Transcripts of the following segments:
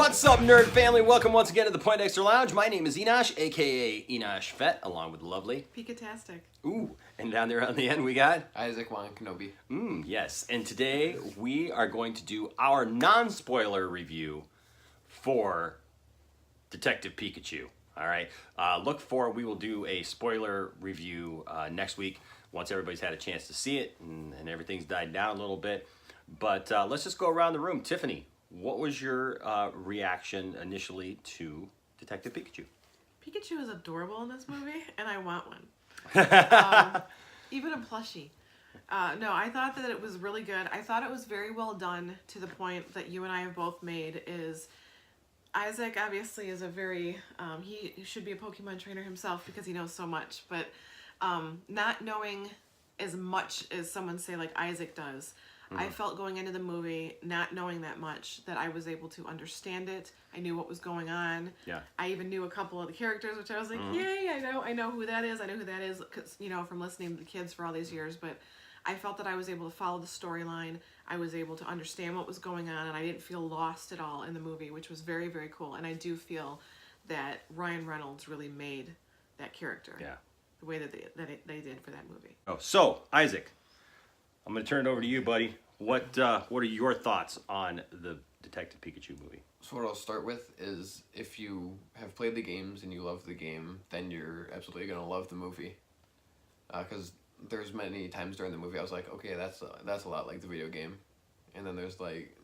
What's up, nerd family? Welcome once again to the Poindexter Lounge. My name is Enosh, aka Enosh Fett, along with the lovely Pikatastic. Ooh, and down there on the end we got Isaac Juan Kenobi. Yes, and today we are going to do our non-spoiler review for Detective Pikachu. All right, we will do a spoiler review next week once everybody's had a chance to see it and everything's died down a little bit. But let's just go around the room. Tiffany, what was your reaction initially to Detective Pikachu? Pikachu is adorable in this movie, and I want one. Even a plushie. No, I thought that it was really good. I thought it was very well done to the point that you and I have both made is Isaac obviously is a very, he should be a Pokemon trainer himself because he knows so much, but not knowing as much as someone say like Isaac does, I felt going into the movie, not knowing that much, that I was able to understand it. I knew what was going on. Yeah. I even knew a couple of the characters, which I was like, yay, I know who that is. I know who that is, cause, you know, from listening to the kids for all these years. But I felt that I was able to follow the storyline. I was able to understand what was going on, and I didn't feel lost at all in the movie, which was very, very cool. And I do feel that Ryan Reynolds really made that character. Yeah. The way that they did for that movie. Oh, so Isaac, I'm going to turn it over to you, buddy. What are your thoughts on the Detective Pikachu movie? So what I'll start with is if you have played the games and you love the game, then you're absolutely going to love the movie. Because there's many times during the movie I was like, okay, that's a lot like the video game. And then there's like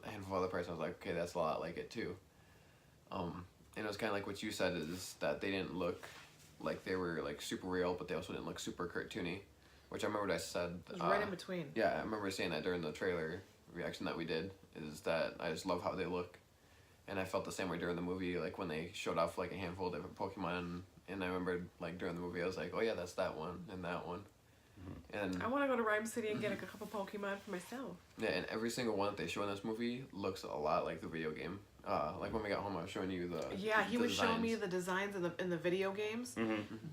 a handful of other parts I was like, okay, that's a lot like it too. And it was kind of like what you said is that they didn't look like they were like super real, but they also didn't look super cartoony. Which I remember what I said. It was right in between. Yeah, I remember saying that during the trailer reaction that we did, is that I just love how they look. And I felt the same way during the movie, like when they showed off like a handful of different Pokemon, and I remember like during the movie I was like, oh yeah, that's that one and that one. And I want to go to Rhyme City and get a couple Pokemon for myself. yeah, and every single one that they show in this movie looks a lot like the video game. Like when we got home, I was showing you the he was showing me designs. the designs in the video games.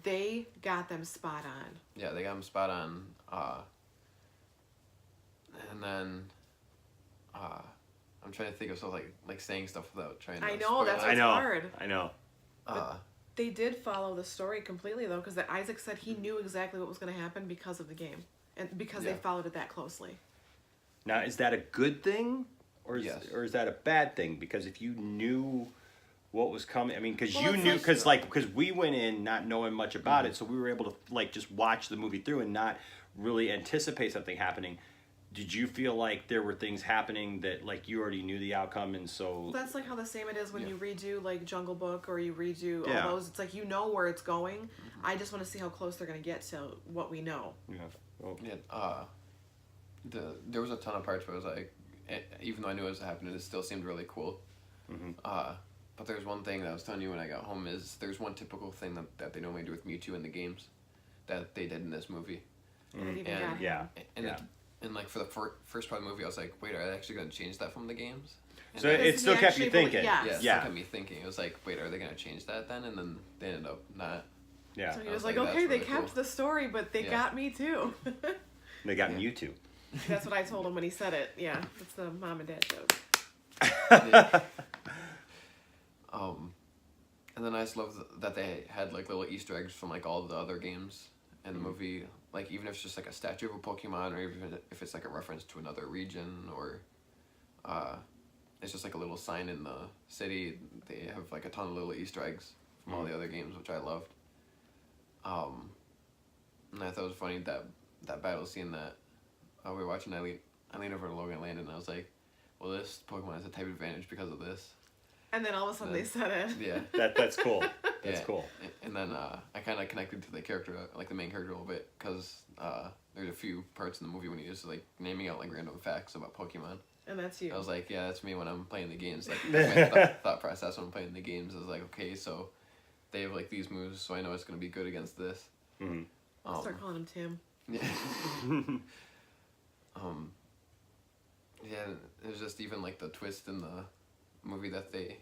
They got them spot on. Yeah, they got them spot on. And then I'm trying to think of stuff like saying stuff without trying to. I know spoil that's it. what's hard. I know. They did follow the story completely though, because Isaac said he knew exactly what was going to happen because of the game, and because they followed it that closely. Now, is that a good thing, or Yes. is that a bad thing? Because if you knew what was coming, I mean, because Well, you it's knew, because we went in not knowing much about it, so we were able to like just watch the movie through and not really anticipate something happening. Did you feel like there were things happening that like you already knew the outcome, and so That's like how the same it is when you redo like Jungle Book or you redo Yeah. all those. It's like you know where it's going. I just want to see how close they're going to get to what we know. yeah, well, Yeah, there was a ton of parts where I was like, even though I knew it was happening, it still seemed really cool. But there's one thing that I was telling you when I got home is there's one typical thing that they normally do with Mewtwo in the games that they did in this movie. And it even And- got him. yeah, And yeah. and like for the first part of the movie, I was like, wait, are they actually going to change that from the games? And So then- it still he kept you actually thinking. yeah. yeah, it Yeah. still kept me thinking. It was like, wait, are they going to change that then? And then they ended up not. Yeah. So he I was was like, like, okay, that's they really kept cool. the story, but they Yeah. got me too. They got Mewtwo. That's what I told him when he said it. Yeah, it's the mom and dad joke. And then I just love that they had like little Easter eggs from like all the other games in the movie. Like even if it's just like a statue of a Pokemon, or even if it's like a reference to another region, or it's just like a little sign in the city. They have like a ton of little Easter eggs from all the other games, which I loved. And I thought it was funny that battle scene that we were watching. I leaned over to Logan and Landon, and I was like, "Well, this Pokemon has a type advantage because of this." And then all of a sudden they said it. Yeah. That's cool. That's Yeah. cool. And then I kind of connected to the character, like the main character a little bit, because there's a few parts in the movie when he's just like naming out like random facts about Pokemon. And that's you. I was like, yeah, that's me when I'm playing the games. Like that's my thought process when I'm playing the games. I was like, okay, so they have like these moves, so I know it's gonna be good against this. I'll start calling him Tim. Yeah. Yeah, it was just even like the twist in the movie that they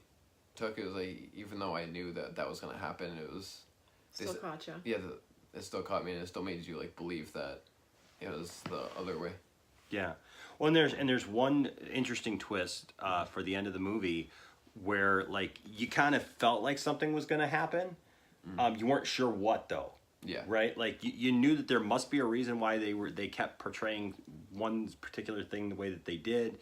took. It was like, even though I knew that was gonna happen, it was Still caught ya. yeah, it still caught me, and it still made you like believe that it was the other way. Yeah. Well, and there's one interesting twist for the end of the movie where like you kind of felt like something was going to happen. You weren't sure what though. Yeah. Right. Like you knew that there must be a reason why they kept portraying one particular thing the way that they did,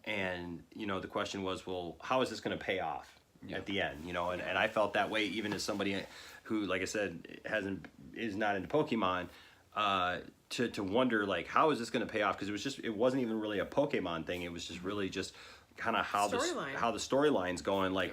and you know the question was, well, how is this going to pay off at the end? You know, and I felt that way even as somebody who, like I said, is not into Pokemon. To wonder like how is this going to pay off, because it wasn't even really a Pokemon thing. It was just really just kind of how the storyline's going. Like,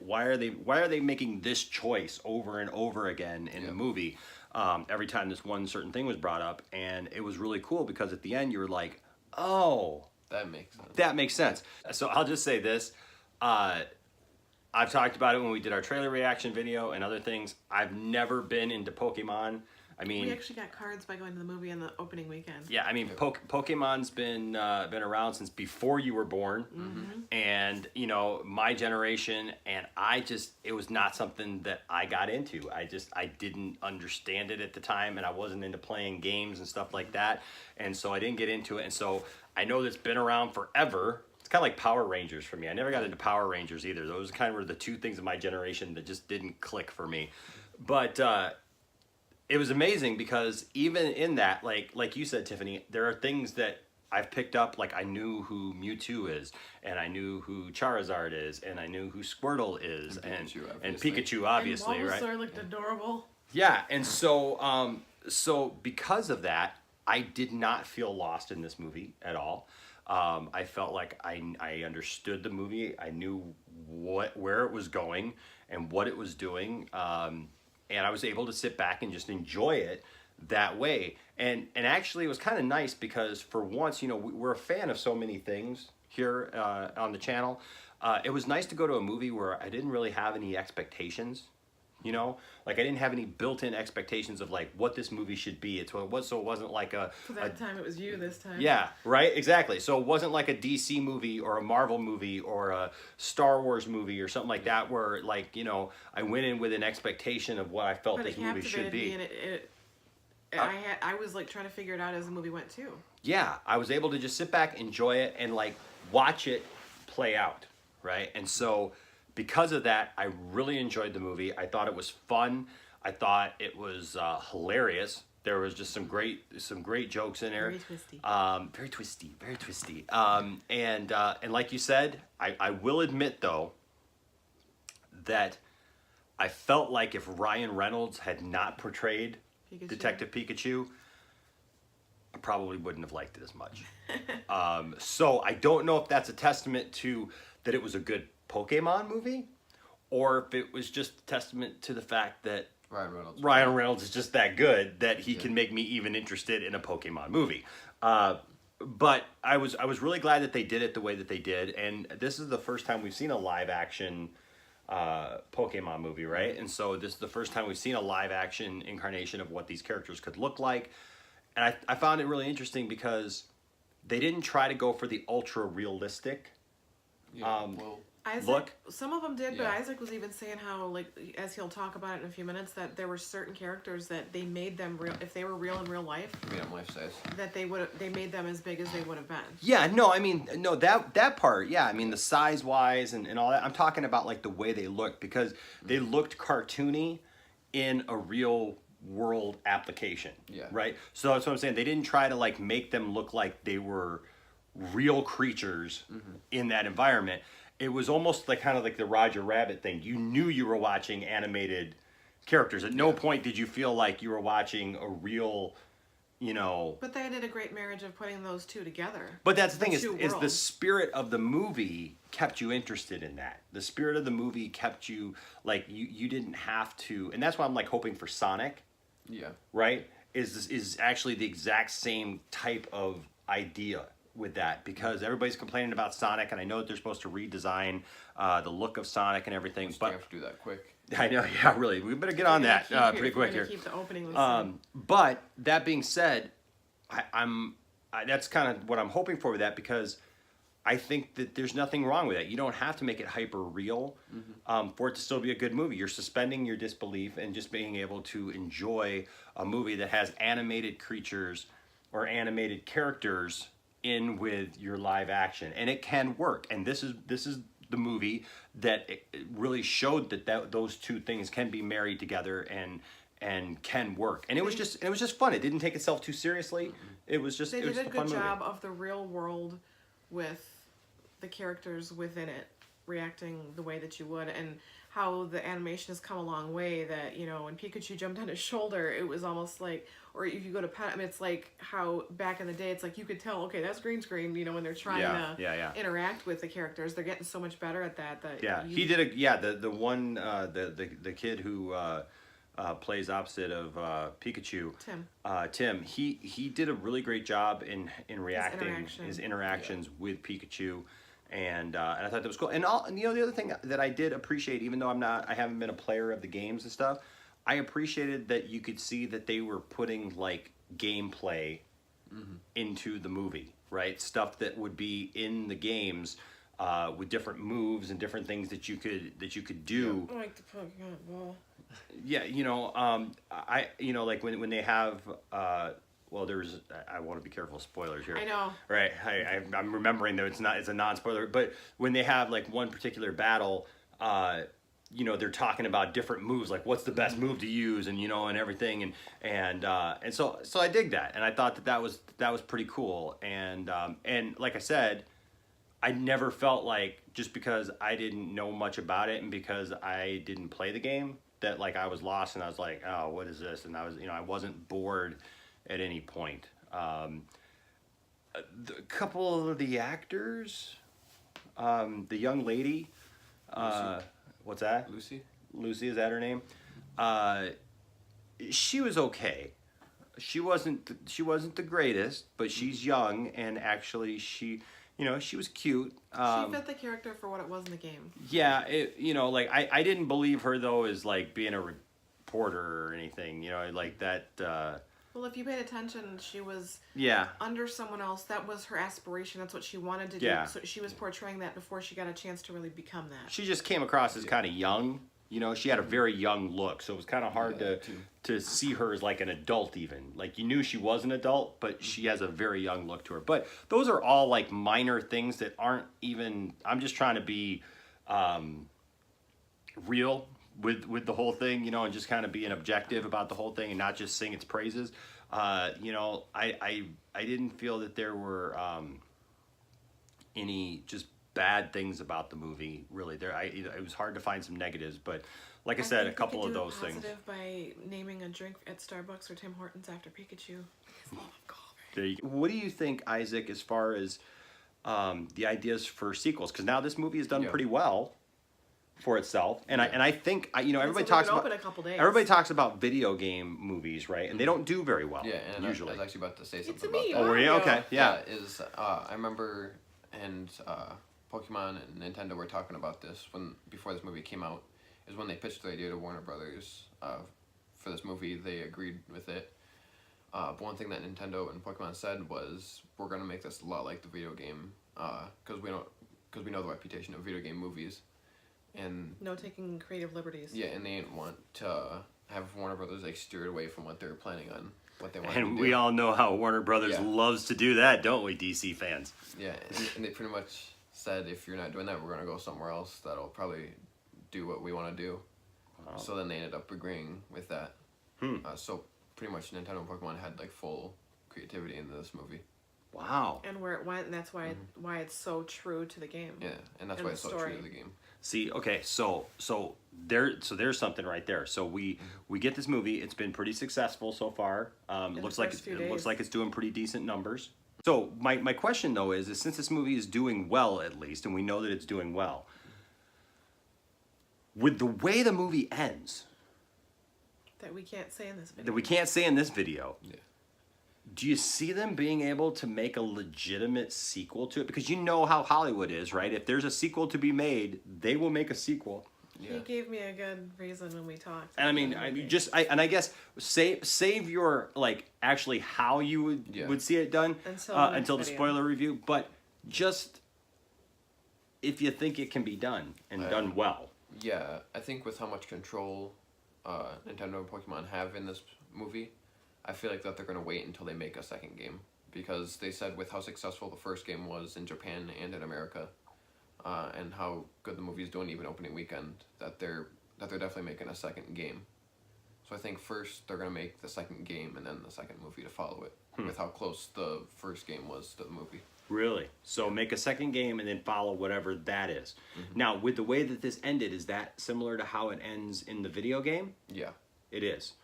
why are they making this choice over and over again in the movie? Every time this one certain thing was brought up, and it was really cool because at the end you were like, oh, That makes sense. that makes sense. So I'll just say this. I've talked about it when we did our trailer reaction video and other things. I've never been into Pokemon. I mean, we actually got cards by going to the movie in the opening weekend. yeah, I mean, Pokemon's been around since before you were born, and you know my generation, and it was not something that I got into. I didn't understand it at the time, and I wasn't into playing games and stuff like that, and so I didn't get into it. And so I know that's been around forever. It's kind of like Power Rangers for me. I never got into Power Rangers either. Those kind of were the two things in my generation that just didn't click for me, but. It was amazing because even in that, like you said, Tiffany, there are things that I've picked up. Like I knew who Mewtwo is, and I knew who Charizard is, and I knew who Squirtle is, and Pikachu, obviously, and right? Bulbasaur looked adorable. Yeah, and so so because of that, I did not feel lost in this movie at all. I felt like I understood the movie. I knew where it was going and what it was doing. And I was able to sit back and just enjoy it that way. And actually, it was kind of nice because for once, you know, we're a fan of so many things here on the channel. It was nice to go to a movie where I didn't really have any expectations. You know, like I didn't have any built-in expectations of like what this movie should be. So it wasn't like For that time, it was you this time. Yeah, right, exactly. So it wasn't like a DC movie or a Marvel movie or a Star Wars movie or something like that, where like you know I went in with an expectation of what I felt this movie should be. I was like trying to figure it out as the movie went too. Yeah, I was able to just sit back, enjoy it, and like watch it play out, right? And so because of that, I really enjoyed the movie. I thought it was fun. I thought it was hilarious. There was just some great jokes in there. Very twisty. Very twisty. And like you said, I will admit though that I felt like if Ryan Reynolds had not portrayed Detective Pikachu, I probably wouldn't have liked it as much. So I don't know if that's a testament to that it was a good Pokemon movie, or if it was just a testament to the fact that Ryan Reynolds is just that good that he can make me even interested in a Pokemon movie. But I was really glad that they did it the way that they did, and this is the first time we've seen a live action Pokemon movie, right? And so this is the first time we've seen a live action incarnation of what these characters could look like, and I found it really interesting because they didn't try to go for the ultra realistic look. Some of them did, but Isaac was even saying how, like, as he'll talk about it in a few minutes, that there were certain characters that they made them real. If they were real in real life, life size, that they made them as big as they would have been. Yeah, no, I mean, no, that part, yeah, I mean, the size wise and all that. I'm talking about like the way they looked, because they looked cartoony in a real world application. Yeah. Right. So that's what I'm saying. They didn't try to like make them look like they were real creatures in that environment. It was almost like kind of like the Roger Rabbit thing. You knew you were watching animated characters. At no point did you feel like you were watching a real, you know. But they did a great marriage of putting those two together. But that's the thing is the spirit of the movie kept you interested in that. The spirit of the movie kept you like you didn't have to, and that's why I'm like hoping for Sonic. Yeah. Right? Is actually the exact same type of idea with that, because everybody's complaining about Sonic, and I know that they're supposed to redesign the look of Sonic and everything, but you have to do that quick. I know, yeah, really. We better get on that pretty quick here. Keep the opening but that being said, that's kind of what I'm hoping for with that, because I think that there's nothing wrong with that. You don't have to make it hyper real for it to still be a good movie. You're suspending your disbelief and just being able to enjoy a movie that has animated creatures or animated characters in with your live action, and it can work. And this is the movie that it really showed that those two things can be married together and can work. And it was just fun. It didn't take itself too seriously. It was just They it was did a a fun good job movie. of the real world with the characters within it reacting the way that you would, and how the animation has come a long way. That, you know, when Pikachu jumped on his shoulder, it was almost like, or if you go to pet him, it's like how back in the day, it's like you could tell, okay, that's green screen. You know, when they're trying to interact with the characters, they're getting so much better at that. He did the one the kid who plays opposite of Pikachu, Tim. He did a really great job in reacting his interactions with Pikachu. And I thought that was cool. And the other thing that I did appreciate, even though I haven't been a player of the games and stuff, I appreciated that you could see that they were putting like gameplay into the movie, right? Stuff that would be in the games with different moves and different things that you could do. I like the Pokemon ball. Yeah, like when they have. Well, I want to be careful of spoilers here. I know. Right. I'm remembering that it's a non-spoiler. But when they have like one particular battle, they're talking about different moves, like what's the best move to use, and and everything, and so I dig that, and I thought that was pretty cool, and like I said, I never felt like just because I didn't know much about it and because I didn't play the game that like I was lost and I was like, oh, what is this? And I wasn't bored at any point. A couple of the actors, the young lady, what's that? Lucy, is that her name? She was okay. She wasn't the greatest, but she's young, and actually she was cute. She fit the character for what it was in the game. Yeah, I didn't believe her though as like being a reporter or anything, like that. Well, if you paid attention, she was under someone else. That was her aspiration. That's what she wanted to do. So she was portraying that before she got a chance to really become that. She just came across as kind of young. She had a very young look, so it was kind of hard to see her as like an adult even. Like you knew she was an adult, but she has a very young look to her. But those are all like minor things that aren't even. I'm just trying to be real with the whole thing, and just kind of being objective about the whole thing and not just sing its praises. I didn't feel that there were any just bad things about the movie. Really, it was hard to find some negatives, but like I said, a couple of those things. By naming a drink at Starbucks or Tim Hortons after Pikachu. There you go. What do you think, Isaac, as far as the ideas for sequels? Because now this movie has done pretty well for itself, and I think everybody talks about video game movies, right? And they don't do very well. Yeah, and usually. I was actually about to say something about that. Oh, were you? Okay, yeah. I remember, and Pokemon and Nintendo were talking about this before this movie came out. Is when they pitched the idea to Warner Brothers for this movie. They agreed with it. But one thing that Nintendo and Pokemon said was, we're gonna make this a lot like the video game, because we know the reputation of video game movies. And no taking creative liberties. Yeah, and they didn't want to have Warner Brothers like steered away from what they were planning on, what they wanted to do. And we all know how Warner Brothers loves to do that, don't we, DC fans? Yeah, and they pretty much said, if you're not doing that, we're gonna go somewhere else that'll probably do what we want to do. Wow. So then they ended up agreeing with that. So pretty much Nintendo and Pokemon had like full creativity into this movie. Wow. And where it went, and that's why it's so true to the game. Yeah, and that's why it's so true to the game. See, okay, so there's something right there. So we get this movie. It's been pretty successful so far. Looks like it's doing pretty decent numbers. So my question though is since this movie is doing well at least, and we know that it's doing well, with the way the movie ends, that we can't say in this video. Yeah. Do you see them being able to make a legitimate sequel to it? Because you know how Hollywood is, right? If there's a sequel to be made, they will make a sequel. Yeah. He gave me a good reason when we talked. And I guess save your actually how you would see it done until the spoiler review. But just if you think it can be done and done well. Yeah, I think with how much control Nintendo and Pokemon have in this movie, I feel like that they're going to wait until they make a second game. Because they said with how successful the first game was in Japan and in America, and how good the movie is doing even opening weekend, that they're definitely making a second game. So I think first they're gonna make the second game and then the second movie to follow it, with how close the first game was to the movie. Really? So make a second game and then follow whatever that is. Now, with the way that this ended, is that similar to how it ends in the video game? Yeah. It is.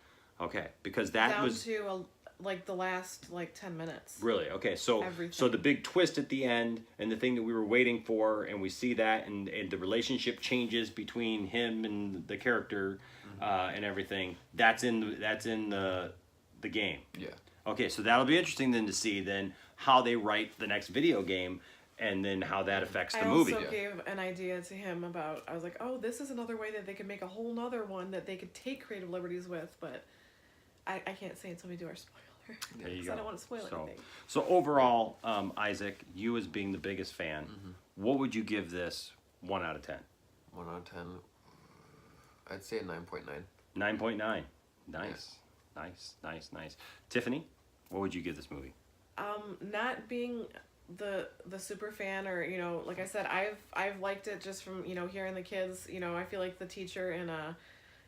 Okay, because that Down was to like the last 10 minutes. really okay. So Everything. the big twist at the end and the thing that we were waiting for, and we see that, and the relationship changes between him and the character, and everything. That's in the game. Yeah. Okay, so that'll be interesting then to see then how they write the next video game, and then how that affects the movie. I also gave an idea to him about, I was like, oh, this is another way that they could make a whole nother one that they could take creative liberties with, but I can't say until we do our spoiler. There you Because go. I don't want to spoil anything. So overall, Isaac, you as being the biggest fan, what would you give this 1 out of 10? 1 out of 10. I'd say a 9.9. 9.9. Nice. Nice. Tiffany, what would you give this movie? Not being the super fan, or like I said, I've liked it just from hearing the kids. I feel like the teacher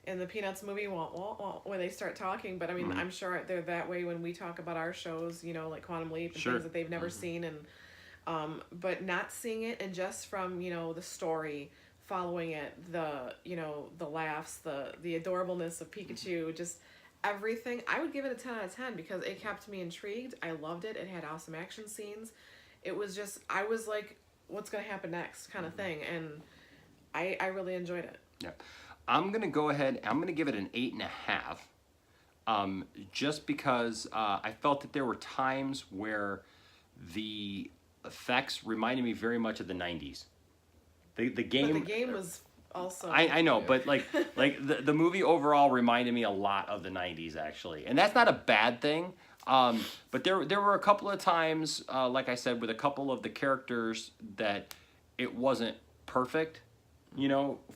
in the Peanuts movie when they start talking, but I mean I'm sure they're that way when we talk about our shows, like Quantum Leap and things that they've never seen, and but not seeing it, and just from the story, following it, the laughs, the adorableness of Pikachu, just everything, I would give it a 10 out of 10 because it kept me intrigued. I loved it. It had awesome action scenes. It was just, I was like, what's going to happen next kind of thing. And I really enjoyed it. Yeah. I'm going to go ahead, I'm going to give it an 8.5. Just because I felt that there were times where the effects reminded me very much of the 90s. The game... But the game was also... I know, but like the movie overall reminded me a lot of the 90s, actually. And that's not a bad thing. But there were a couple of times, like I said, with a couple of the characters that it wasn't perfect,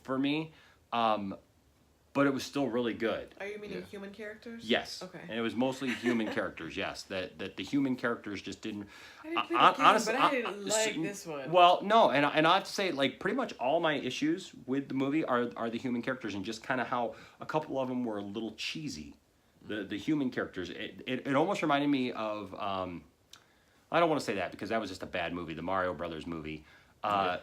for me. But it was still really good. Are you meaning human characters? Yes. Okay. And it was mostly human characters, yes. That the human characters just didn't... I didn't honestly, but I didn't like this one. Well, no, and I have to say, like, pretty much all my issues with the movie are the human characters, and just kind of how a couple of them were a little cheesy. The human characters. It almost reminded me of... I don't want to say that because that was just a bad movie, the Mario Brothers movie. But...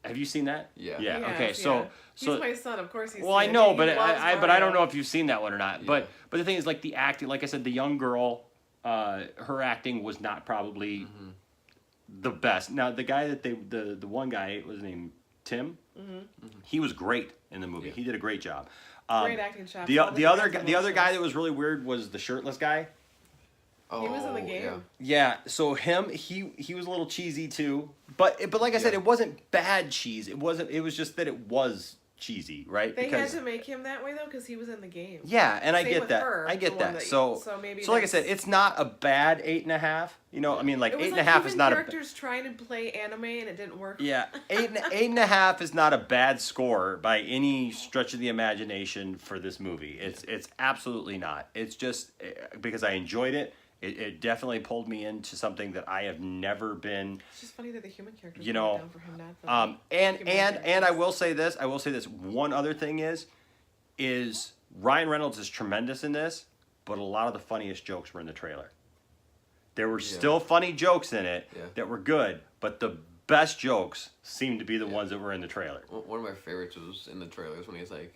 have you seen that? Yeah. Yeah. Yes, Okay. So he's my son. Of course he's. well, I seen it. know, He but loves I don't know Mario. if you've seen that one or not. Yeah. But the thing is, like, the acting, like I said, the young girl, her acting was not probably the best. Now the guy that the one guy was named Tim. He was great in the movie. Yeah. He did a great job. Great acting job. The other guy that was really weird was the shirtless guy. He was in the game. Yeah. Yeah, so him, he was a little cheesy too, but like I said, it wasn't bad cheese. It was just that it was cheesy, right? They had to make him that way though because he was in the game. Yeah, and I Same get with that. her, I get the that. one that So maybe like I said, that's- it's not a bad 8.5. I mean, like It was 8.5 like is not characters trying to play anime and it didn't work. Yeah, 8.5 is not a bad score by any stretch of the imagination for this movie. It's absolutely not. It's just because I enjoyed it. It definitely pulled me into something that I have never been. It's just funny that the human characters You went know, down for him, not the and human I characters. will say this. One other thing is Ryan Reynolds is tremendous in this, but a lot of the funniest jokes were in the trailer. There were still funny jokes in it that were good, but the best jokes seemed to be the ones that were in the trailer. One of my favorites was in the trailers when he's like,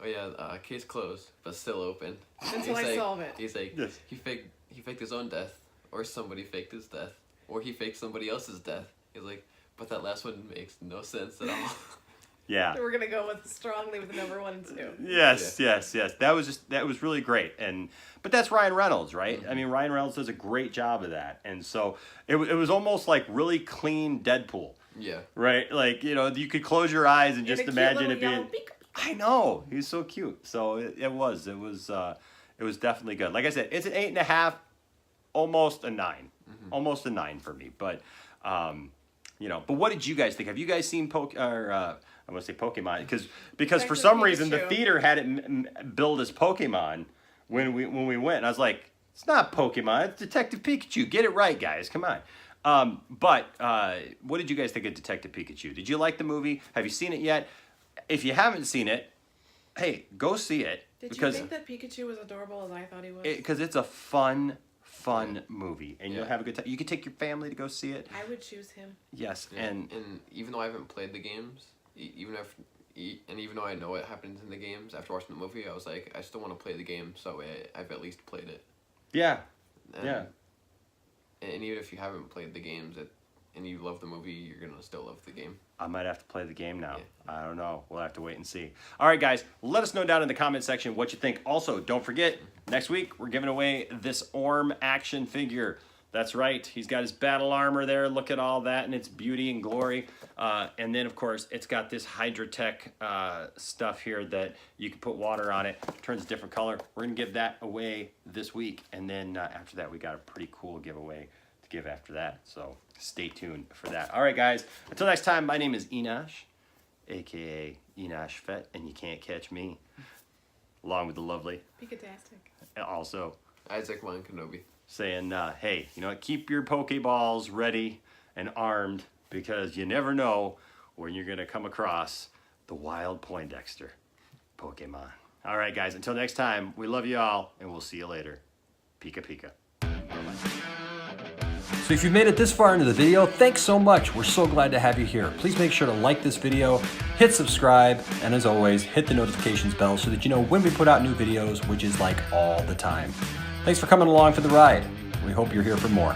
"Oh yeah, case closed, but still open." Until I solve it. He's like, Yes. he faked his own death, or somebody faked his death, or he faked somebody else's death. He's like, but that last one makes no sense at all. Yeah. We're gonna go strongly with number 1 and 2. Yes. That was really great, but that's Ryan Reynolds, right? I mean, Ryan Reynolds does a great job of that, and so it was almost like really clean Deadpool, Yeah. right? Like you could close your eyes and just And a cute imagine little it being. yellow beak. I know he's so cute. So it was definitely good. Like I said, it's an 8.5, almost a 9, almost a 9 for me. But but what did you guys think? Have you guys seen I want to say Pokemon because for Detective some reason the Pikachu. theater had it billed as Pokemon when we went, and I was like, it's not Pokemon, it's Detective Pikachu. Get it right, guys. Come on. But what did you guys think of Detective Pikachu? Did you like the movie? Have you seen it yet? If you haven't seen it, hey, go see it. Did you think that Pikachu was adorable as I thought he was? Because it's a fun movie, and you'll have a good time. You could take your family to go see it. I would choose him. Yes, Yeah. and even though I haven't played the games, even though I know what happens in the games after watching the movie, I was like, I still want to play the game, so I've at least played it. yeah, And, yeah. And even if you haven't played the games and you love the movie, you're gonna still love the game. I might have to play the game now. Yeah. I don't know. We'll have to wait and see. All right, guys, let us know down in the comment section what you think. Also, don't forget, next week we're giving away this Orm action figure. That's right. He's got his battle armor there. Look at all that and its beauty and glory. And then, of course, it's got this Hydrotech stuff here that you can put water on it. Turns a different color. We're going to give that away this week. And then after that, we got a pretty cool giveaway to give after that. So stay tuned for that. All right, guys. Until next time, my name is Enosh, a.k.a. Enosh Fett, and you can't catch me. Along with the lovely. Pikatastic. Also. Isaac One Kenobi. Saying, hey, you know what, keep your Pokeballs ready and armed because you never know when you're going to come across the wild Poindexter Pokemon. All right, guys, until next time, we love you all, and we'll see you later. Pika Pika. So if you've made it this far into the video, thanks so much. We're so glad to have you here. Please make sure to like this video, hit subscribe, and as always, hit the notifications bell so that you know when we put out new videos, which is like all the time. Thanks for coming along for the ride. We hope you're here for more.